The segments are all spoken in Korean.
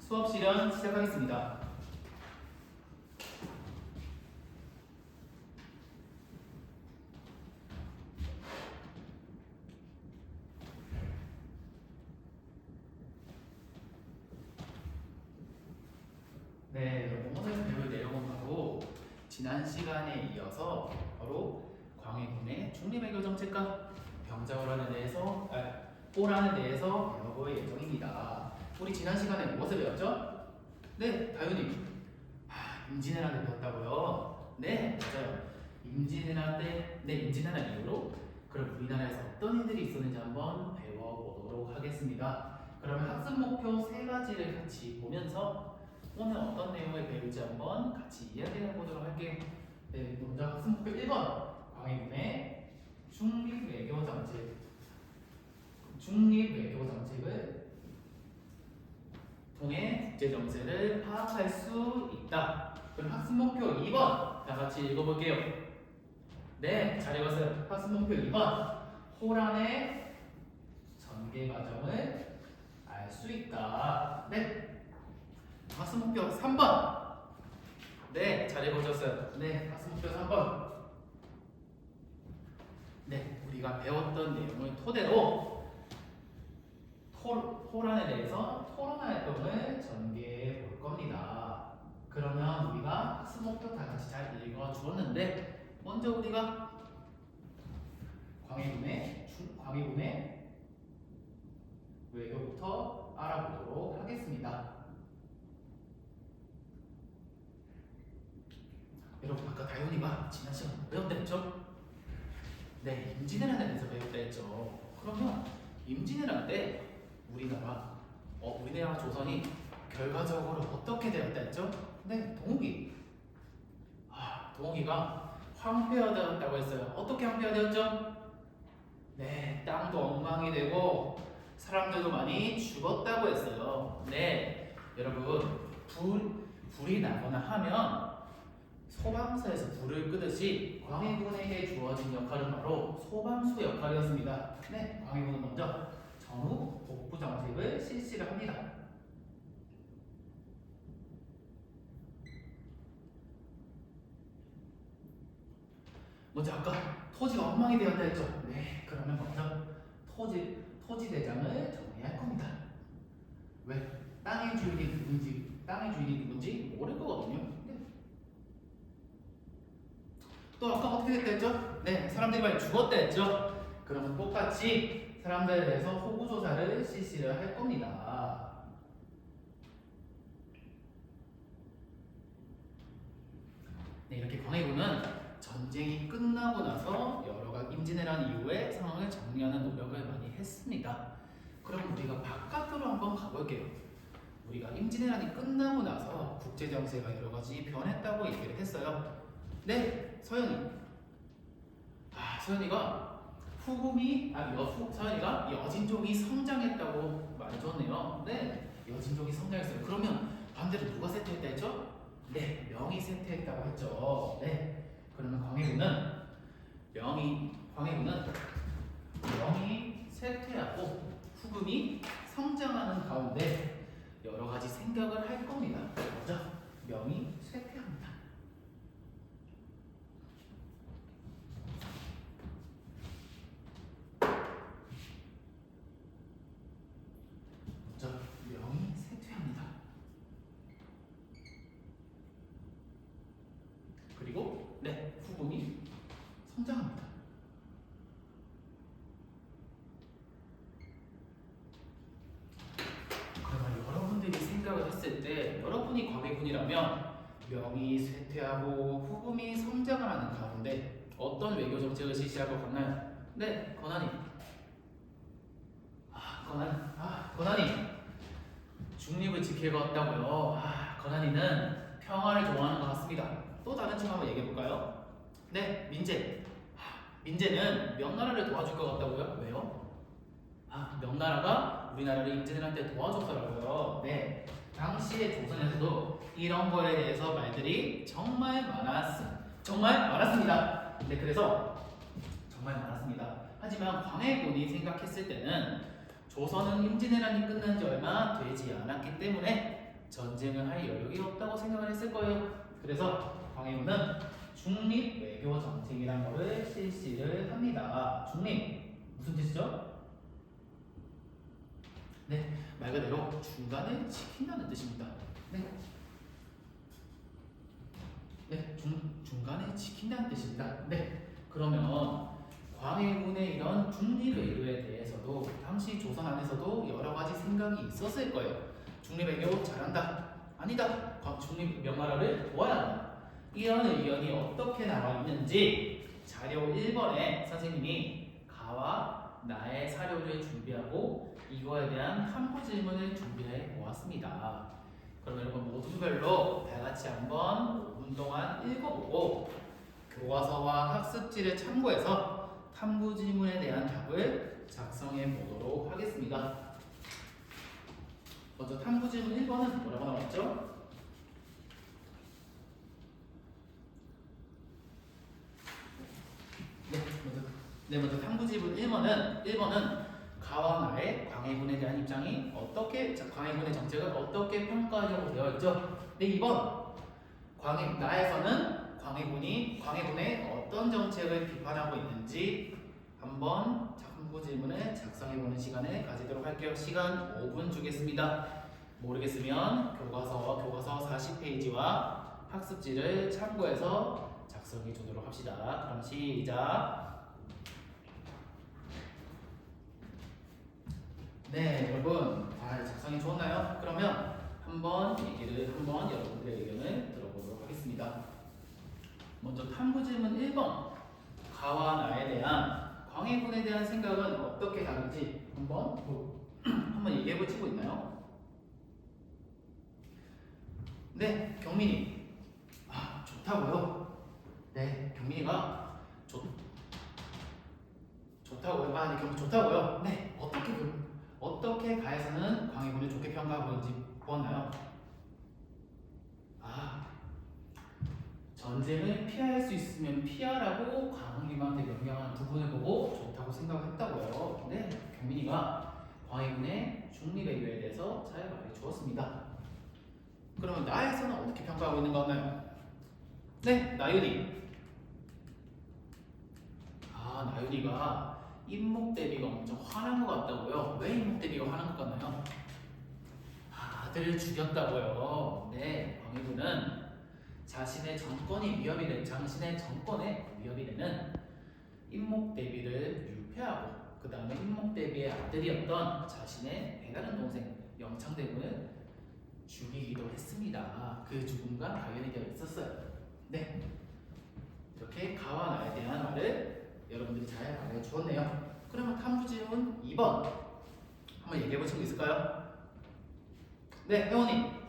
수업 실현 시작하겠습니다. 네, 여러분 오늘 배울 내용은 바로 지난 시간에 이어서 바로 광해군의 중립외교 정책과 병자호란에 대해서 호란에 대해서 배워볼 예정입니다. 우리 지난 시간에 무엇을 배웠죠? 네, 다윤이 임진왜란을 배웠다고요? 네, 맞아요. 임진왜란 이후로 그럼 우리나라에서 어떤 일들이 있었는지 한번 배워보도록 하겠습니다. 그러면 학습 목표 세 가지를 같이 보면서 오늘 어떤 내용을 배울지 한번 같이 이야기해 보도록 할게요. 네, 먼저 학습 목표 1번 광해군의 중립외교 정책을 통해 국제 정세를 파악할 수 있다. 그럼 학습 목표 2번 다 같이 읽어볼게요. 네, 잘 읽었어요. 학습 목표 2번 호란의 전개 과정을 알 수 있다. 네, 학습 목표 3번. 네, 잘 읽어주셨어요. 네, 학습 목표 3번. 네, 우리가 배웠던 내용을 토대로 호란에 대해서 토론 활동을 전개해 볼 겁니다. 그러면 우리가 학습 목표 다 같이 잘 읽어 주었는데 먼저 우리가 광해군의 외교부터 알아보도록 하겠습니다. 여러분 아까 다윤이가 지난 시간 뭐 배웠다 했죠? 네, 임진왜란에 대해서 배웠다 했죠. 그러면 임진왜란 때 우리나라 조선이 결과적으로 어떻게 되었다 했죠? 네, 동욱이가 황폐화되었다고 했어요. 어떻게 황폐화되었죠? 네, 땅도 엉망이 되고 사람들도 많이 죽었다고 했어요. 네, 여러분 불이 나거나 하면 소방서에서 불을 끄듯이 광해군에게 주어진 역할은 바로 소방수 역할이었습니다. 네, 광해군은 먼저 전후 복구 정책을 실시를 합니다. 먼저 아까 토지가 엉망이 되었다 했죠? 네, 그러면 먼저 토지 대장을 정해야 할 겁니다. 왜? 땅의 주인이 누군지 모를 거거든요. 네. 또 아까 어떻게 됐다 했죠? 네, 사람들이 많이 죽었다 했죠? 그러면 똑같이 사람들에 대해서 호구 조사를 실시를 할 겁니다. 네, 이렇게 광해군은 전쟁이 끝나고 나서 임진왜란 이후의 상황을 정리하는 노력을 많이 했습니다. 그럼 우리가 바깥으로 한번 가볼게요. 우리가 임진왜란이 끝나고 나서 국제 정세가 여러 가지 변했다고 얘기를 했어요. 네, 서연이가 서연이가 여진족이 성장했다고 말해줬네요. 네, 여진족이 성장했어요. 그러면 반대로 누가 쇠퇴했다 했죠? 네, 명이 쇠퇴했다고 했죠. 네, 그러면 명이 쇠퇴하고 후금이 성장하는 가운데 여러 가지 생각을 할 겁니다. 먼저 명이 쇠퇴합니다. 명이 쇠퇴합니다. 그리고 후금이 성장합니다. 그러면 여러분들이 생각을 했을 때 여러분이 광해군이라면 명이 쇠퇴하고 후금이 성장을 하는 가운데 어떤 외교 정책을 실시할 것 같나요? 네, 권한이 중립을 지킬 것 같다고요. 권한이는 평화를 좋아하는 것 같습니다. 또 다른 층 한번 얘기해 볼까요? 네, 민재는 명나라를 도와줄 것 같다고요? 왜요? 명나라가 우리나라를 임진왜란 때 도와줬더라고요. 네, 당시의 조선에서도 이런 거에 대해서 말들이 정말 많았습니다. 네, 그래서 정말 많았습니다. 하지만 광해군이 생각했을 때는 조선은 임진왜란이 끝난 지 얼마 되지 않았기 때문에 전쟁을 할 여력이 없다고 생각을 했을 거예요. 그래서 광해군은 중립 외교 정책이란 거를 실시를 합니다. 중립 무슨 뜻이죠? 네, 말 그대로 중간을 지킨다는 뜻입니다. 네, 네, 중간에 지킨다는 뜻입니다. 네, 그러면 광해군의 이런 중립 외교에 대해서도 당시 조선 안에서도 여러 가지 생각이 있었을 거예요. 중립 외교 잘한다, 아니다, 중립 명나라를 도와야 한다. 이런 의견이 어떻게 나와 있는지 자료 1번에 선생님이 가와 나의 사료를 준비하고 이거에 대한 탐구 질문을 준비해 보았습니다. 그럼 여러분 모두별로 다 같이 한번 5분 동안 읽어보고 교과서와 학습지를 참고해서 탐구 질문에 대한 답을 작성해 보도록 하겠습니다. 먼저 탐구 질문 1번은 뭐라고 나왔죠? 먼저 탐구 질문 1번은 가와 나의 광해군에 대한 입장이 어떻게, 광해군의 정책을 어떻게 평가하려고 되어 있죠? 네, 2번 나에서는 광해군의 어떤 정책을 비판하고 있는지 한번 탐구 질문을 작성해보는 시간을 가지도록 할게요. 시간 5분 주겠습니다. 모르겠으면 교과서 40페이지와 학습지를 참고해서 작성해 주도록 합시다. 그럼 시작. 네, 여러분 잘 작성이 좋았나요? 그러면 한번 여러분들의 의견을 들어보도록 하겠습니다. 먼저 탐구 질문 1번 가와 나에 대한 광해군에 대한 생각은 어떻게 다른지 한번 얘기해 보시고 있나요? 네, 경민이 좋다고요? 네, 경민이가 좋다고요? 네, 좋다고요? 네, 어떻게 가에서는 광해군을 좋게 평가하고 있는지 보았나요? 전쟁을 피할 수 있으면 피하라고 광해군한테 명령한 부분을 보고 좋다고 생각했다고요. 네, 경민이가 광해군의 중립 외교에 대해서 잘 말해 주었습니다. 그러면 나에서는 어떻게 평가하고 있는 건가요? 네, 나윤이. 나윤이가 임목대비가 엄청 화난 것 같다고요. 왜 임목대비가 화난 것 같나요? 아들을 죽였다고요. 네, 광해군은 자신의 정권에 위협이 되는 임목대비를 유폐하고 그 다음에 임목대비의 아들이었던 자신의 배다른 동생 영창대군을 죽이기도 했습니다. 그 죽음과 관련이 되어 있었어요. 네, 이렇게 가와 나에 대한 말을 여러분들이 잘 말해 주었네요. 그러면 탐구 질문 2번 한번 얘기해 보실 수 있을까요? 네, 회원님.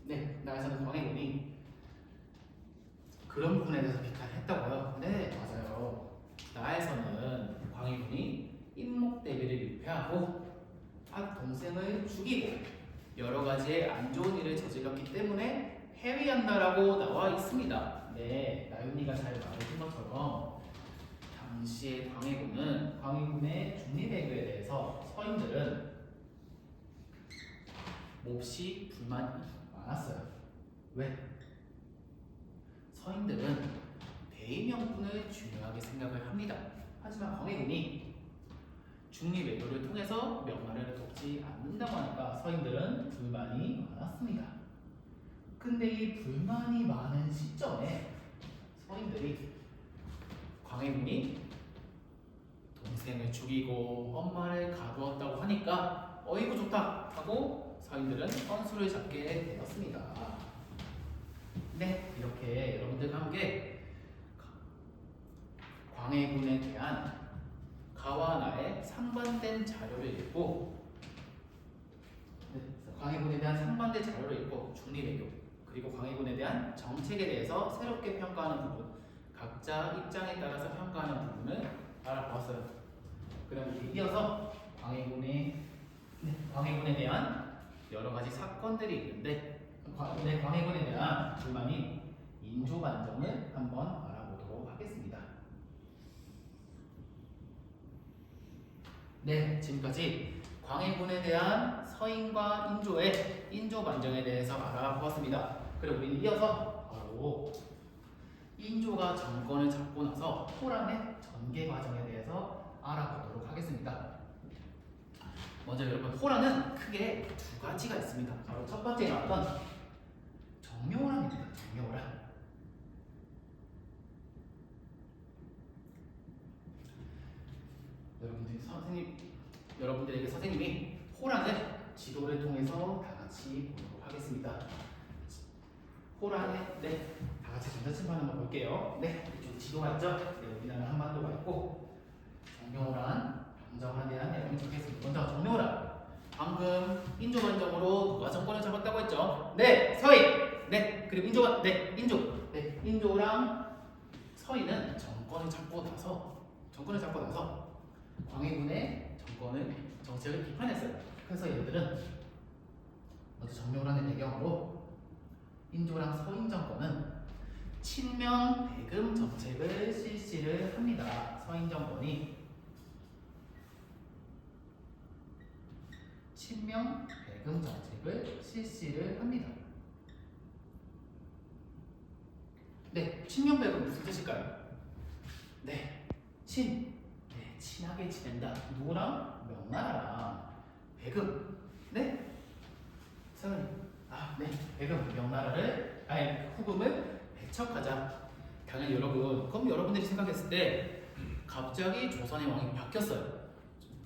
네. 나에서는 광해군이 그런 부분에 대해서 비판을 했다고요? 네, 맞아요. 나에서는 광해군이 임목대비를 유폐하고 동생을 죽이고 여러 가지의 안 좋은 일을 저질렀기 때문에 해위한다라고 나와 있습니다. 네, 나윤이가 잘 말해준 것처럼 당시의 광해군의 중립외교에 대해서 서인들은 몹시 불만이 많았어요. 왜? 서인들은 대의명분을 중요하게 생각을 합니다. 하지만 광해군이 중립외교를 통해서 명나라를 돕지 않는다고 하니까 서인들은 불만이 많았습니다. 근데 이 불만이 많은 시점에 서인들이 광해군이 동생을 죽이고 엄마를 가두었다고 하니까 어이구 좋다 하고 서인들은 선수를 잡게 되었습니다. 네, 이렇게 여러분들과 함께 광해군에 대한 가와 나의 상반된 자료를 읽고 광해군에 대한 상반된 자료를 읽고 중립외교 그리고 광해군에 대한 정책에 대해서 새롭게 평가하는 부분 각자 입장에 따라서 평가하는 부분을 알아보았어요. 그럼 이어서 광해군에 대한 여러 가지 사건들이 있는데 광해군에 대한 불만인 인조반정을 한번 알아보도록 네, 지금까지 광해군에 대한 서인과 인조의 인조 반정에 대해서 알아보았습니다. 그리고 우리는 이어서 바로 인조가 정권을 잡고 나서 호란의 전개 과정에 대해서 알아보도록 하겠습니다. 먼저 여러분, 호란은 크게 두 가지가 있습니다. 바로 첫 번째 나왔던 정묘호란입니다. 정묘호란. 여러분들에게 선생님이 호란의 지도를 통해서 다 같이 보도록 하겠습니다. 호란의 다 같이 전자침판 한번 볼게요. 이쪽 지도가 있죠? 우리나라 한반도가 있고 정묘호란, 병자호란에 대한 내용을 적겠습니다. 먼저 정묘호란. 방금 인조 반정으로 누가 정권을 잡았다고 했죠? 서인. 그리고 인조가 인조랑 서인은 정권을 잡고 나서 광해군의 정책을 비판했어요. 그래서 얘들은 먼저 정묘호란의 배경으로 인조랑 서인 정권은 친명 배금 정책을 실시를 합니다. 서인 정권이 친명 배금 정책을 실시를 합니다. 친명 배금 무슨 뜻일까요? 친하게 지낸다. 누구랑? 명나라랑. 배금. 서현이. 배금. 명나라를, 후금을 배척하자. 당연히 그럼 여러분들이 생각했을 때 갑자기 조선의 왕이 바뀌었어요.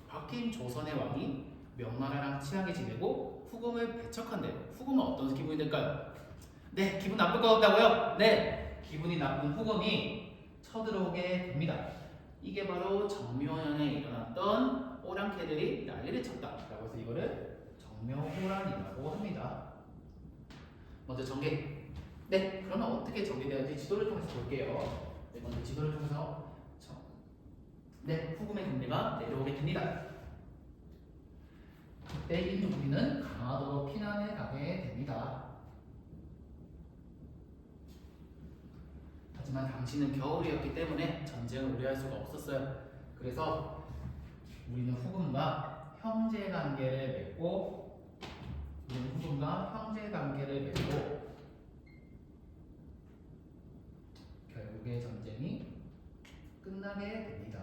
바뀐 조선의 왕이 명나라랑 친하게 지내고 후금을 배척한대요. 후금은 어떤 기분이 들까요? 기분 나쁠 것 같다고요? 기분이 나쁜 후금이 쳐들어오게 됩니다. 이게 바로 정묘년에 일어났던 오랑캐들이 난리를 쳤다라고 해서 이거를 정묘호란이라고 합니다. 먼저 전개. 그러면 어떻게 전개되는지 지도를 통해서 볼게요. 먼저 지도를 통해서 후금의 군대가 내려오게 됩니다. 그때 인조군인은 강화도로 피난을 가게 됩니다. 하지만 당시는 겨울이었기 때문에 전쟁을 우려할 수가 없었어요. 그래서 우리는 후금과 형제 관계를 맺고 결국에 전쟁이 끝나게 됩니다.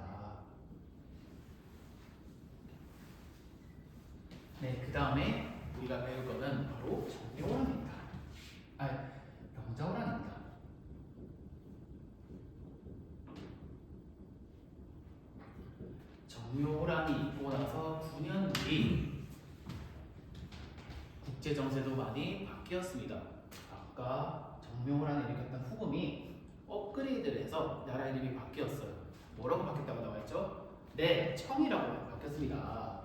그 다음에 우리가 배울 것은 바로 정묘호란입니다. 병자호란입니다. 정묘호란이 있고 나서 9년 뒤 국제정세도 많이 바뀌었습니다. 아까 정묘호란을 일으켰던 후금이 업그레이드를 해서 나라 이름이 바뀌었어요. 뭐라고 바뀌었다고 나와있죠? 청이라고 바뀌었습니다.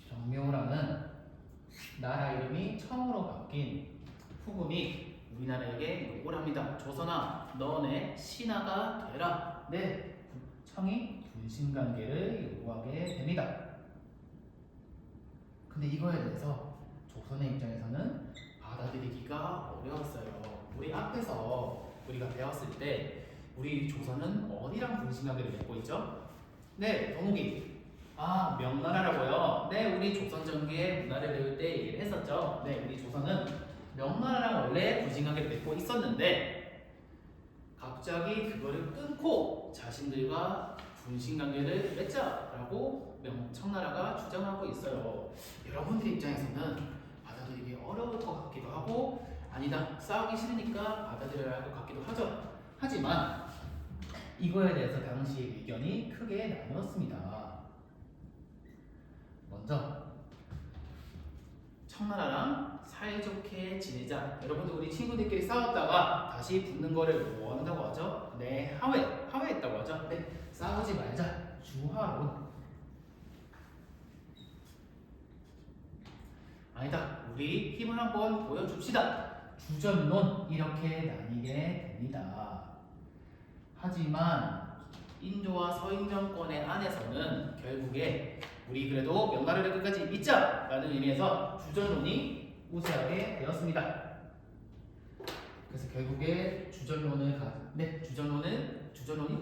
정묘호란은 나라 이름이 청으로 바뀐 후금이 우리나라에게 요구를 합니다. 조선아, 너네 신하가 되라. 청이 군신관계를 요구하게 됩니다. 근데 이거에 대해서 조선의 입장에서는 받아들이기가 어려웠어요. 우리 앞에서 우리가 배웠을 때 우리 조선은 어디랑 군신관계를 맺고 있죠? 동욱이. 명나라라고요? 우리 조선 전기의 문화를 배울 때 얘기를 했었죠. 우리 조선은 명나라랑 원래 군신관계를 맺고 있었는데 갑자기 그거를 끊고 자신들과 군신관계를 맺자라고 청나라가 주장하고 있어요. 여러분들 입장에서는 받아들이기 어려울 것 같기도 하고 아니다, 싸우기 싫으니까 받아들여야 할 것 같기도 하죠. 하지만 이거에 대해서 당시 의견이 크게 나뉘었습니다. 먼저 청나라랑 사이좋게 지내자. 여러분들 우리 친구들끼리 싸웠다가 다시 붙는 거를 뭐 한다고 하죠? 화해했다고 하죠. 싸우지 말자. 주화론. 아니다, 우리 힘을 한번 보여줍시다. 주전론. 이렇게 나뉘게 됩니다. 하지만 인조와 서인 정권의 안에서는 결국에 우리 그래도 명나라를 끝까지 믿자라는 의미에서 주전론이 우세하게 되었습니다. 그래서 결국에 주전론이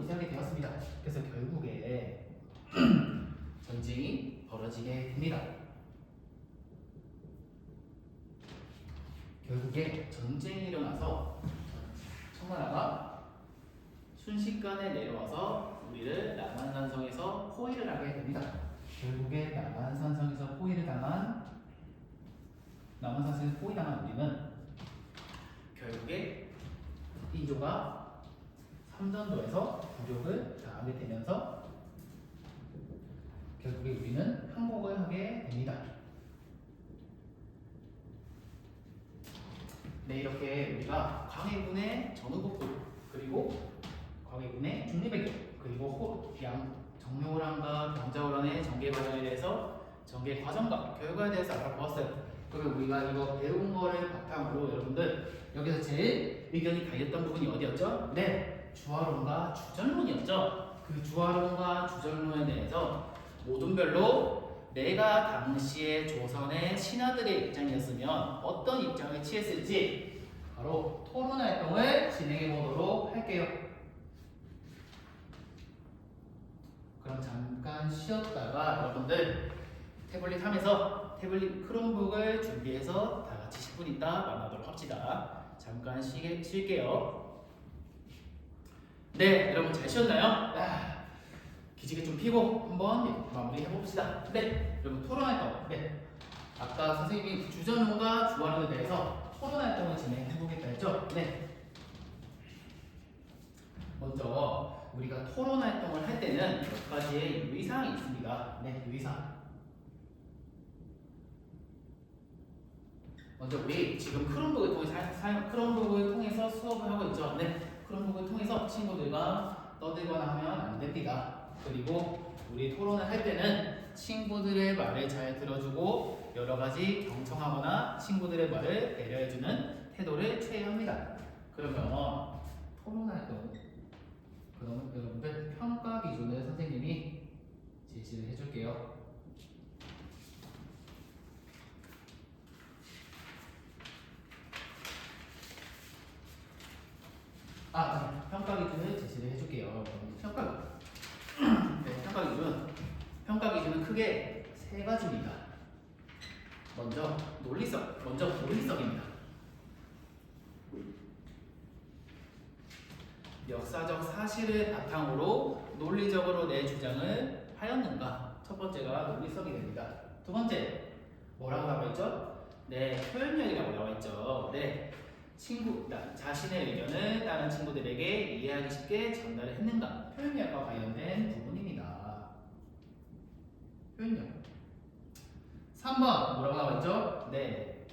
우세하게 되었습니다. 그래서 결국에 전쟁이 벌어지게 됩니다. 결국에 전쟁이 일어나서 청나라가 순식간에 내려와서 우리를 남한산성에서 포위를 하게 됩니다. 결국에 남한산성에서 포위당한 우리는 결국에 인조가 삼전도에서 굴욕을 당하게 되면서 결국에 우리는 항복을 하게 됩니다. 네, 이렇게 우리가 광해군의 전후복부 그리고 광해군의 중립외교 그리고 정묘호란과 병자호란의 전개 과정에 대해서 전개 과정과 결과에 대해서 알아보았어요. 그러면 우리가 이거 배운 거를 바탕으로 여러분들 여기서 제일 의견이 갈렸던 부분이 어디였죠? 네, 주화론과 주전론이었죠. 그 주화론과 주전론에 대해서 모둠별로 내가 당시에 조선의 신하들의 입장이었으면 어떤 입장을 취했을지 바로 토론 활동을 진행해 보도록 할게요. 그럼 잠깐 쉬었다가 여러분들 태블릿 하면서 태블릿 크롬북을 준비해서 다 같이 10분 있다 만나도록 합시다. 잠깐 쉴게요. 네, 여러분 잘 쉬었나요? 기지개 좀 피고 한번 마무리 해봅시다. 네, 여러분 토론 활동. 네, 아까 선생님이 주전론과 주화론에 대해서 토론 활동을 진행해 보겠다 했죠? 네. 먼저 우리가 토론 활동을 할 때는 몇 가지의 유의사항이 있습니다. 네, 유의사항. 먼저 우리 지금 크롬북을 통해서 수업을 하고 있죠. 네, 크롬북을 통해서 친구들과 떠들거나 하면 안 됩니다. 그리고 우리 토론을 할 때는 친구들의 말을 잘 들어주고 여러 가지 경청하거나 친구들의 말을 배려해주는 태도를 취해야 합니다. 그러면 토론 활동, 그러면 여러분들 평가 기준을 선생님이 제시를 해줄게요. 평가 기준을 제시를 해줄게요. 평가 기준은 크게 세 가지입니다. 먼저 논리성입니다. 역사적 사실을 바탕으로 논리적으로 내 주장을 하였는가? 첫 번째가 논리성이 됩니다. 두 번째, 뭐라고 나와 있죠? 네, 표현력이라고 나와 있죠. 네, 자신의 의견을 다른 친구들에게 이해하기 쉽게 전달을 했는가? 표현력과 관련된 부분입니다. 표현력. 3번 뭐라고 나와 있죠? 네,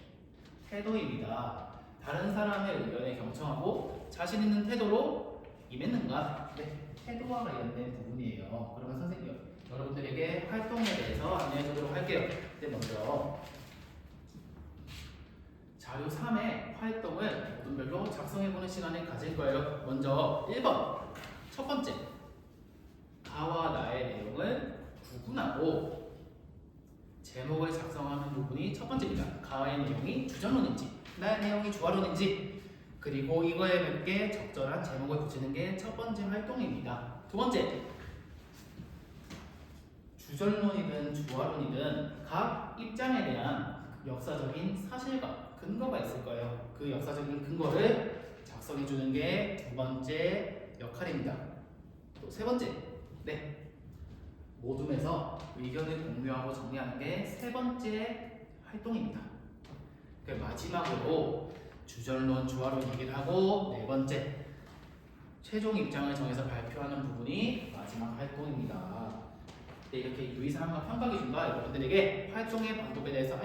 태도입니다. 다른 사람의 의견에 경청하고 자신 있는 태도로 임했는가? 네, 태도와 관련된 부분이에요. 그러면 선생님, 여러분들에게 활동에 대해서 안내해 주도록 할게요. 네, 먼저 자료 3의 활동을 모둠별로 작성해보는 시간을 가질 거예요. 먼저 1번, 첫 번째, 가와 나의 내용을 구분하고 제목을 작성하는 부분이 첫 번째입니다. 가의 내용이 주전론인지 나의 내용이 주화론인지 그리고 이거에 맞게 적절한 제목을 붙이는 게 첫 번째 활동입니다. 두 번째, 주전론이든 주화론이든 각 입장에 대한 역사적인 사실과 근거가 있을 거예요. 그 역사적인 근거를 작성해 주는 게 두 번째 역할입니다. 또 세 번째, 네, 모둠에서 의견을 공유하고 정리하는 게 세 번째 활동입니다. 마지막으로 주전론, 주화론 얘기를 하고 네 번째, 최종 입장을 정해서 발표하는 부분이 마지막 활동입니다. 네, 이렇게 유의사항과 평가 기준과 여러분들에게 활동의 방법에 대해서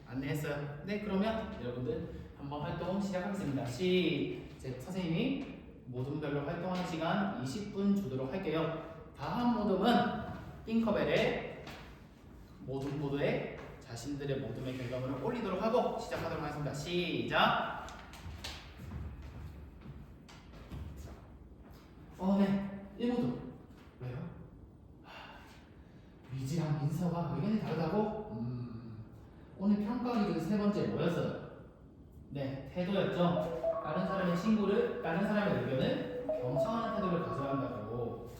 안내했어요. 네, 그러면 여러분들 한번 활동 시작하겠습니다. 선생님이 모둠별로 활동하는 시간 20분 주도록 할게요. 다음 모둠은 띵커벨의 모둠 보드에 자신들의 모둠의 결과물을 올리도록 하고 시작하도록 하겠습니다. 시작! 네, 1모둠. 왜요? 위지랑 민서가 의견이 다르다고? 오늘 평가 기준 세 번째 뭐였어요? 네, 태도였죠. 다른 사람의 의견을 경청하는 태도를 가져야 한다고.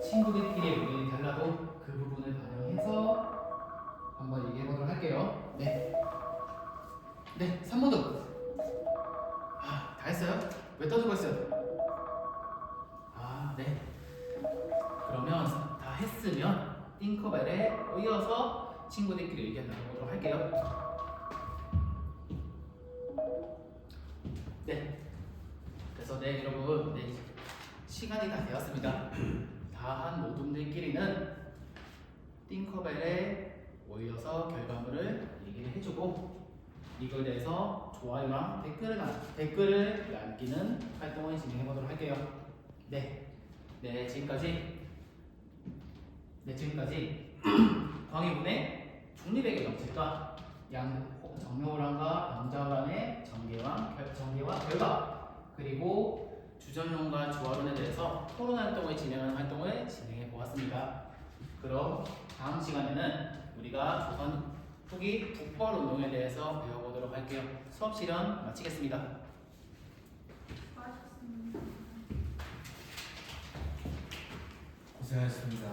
친구들끼리 의견이 달라도 그 부분을 반영해서 한번 얘기해 보도록 할게요. 네. 네, 3번도. 아, 다 했어요? 왜 떠들고 있어요? 아, 네. 그러면 다 했으면 띵커벨에 이어서 친구들끼리 의견 나눠보도록 할게요. 네. 그래서 네, 여러분, 네, 시간이 다 되었습니다. 다 한 모둠들끼리는 띵커벨에 올려서 결과물을 얘기를 해주고 이걸 대해서 좋아요랑 댓글을 남기는 활동을 진행해 보도록 할게요. 네, 네 지금까지 광희군의 중립의 정책과 정묘호란과 양자호란의 전개와 결과 그리고 주전론과 조화론에 대해서 토론 활동을 진행하는 활동을 진행해 보았습니다. 그럼 다음 시간에는 우리가 조선 후기 북벌 운동에 대해서 배워보도록 할게요. 수업 실현 마치겠습니다. 고생하셨습니다.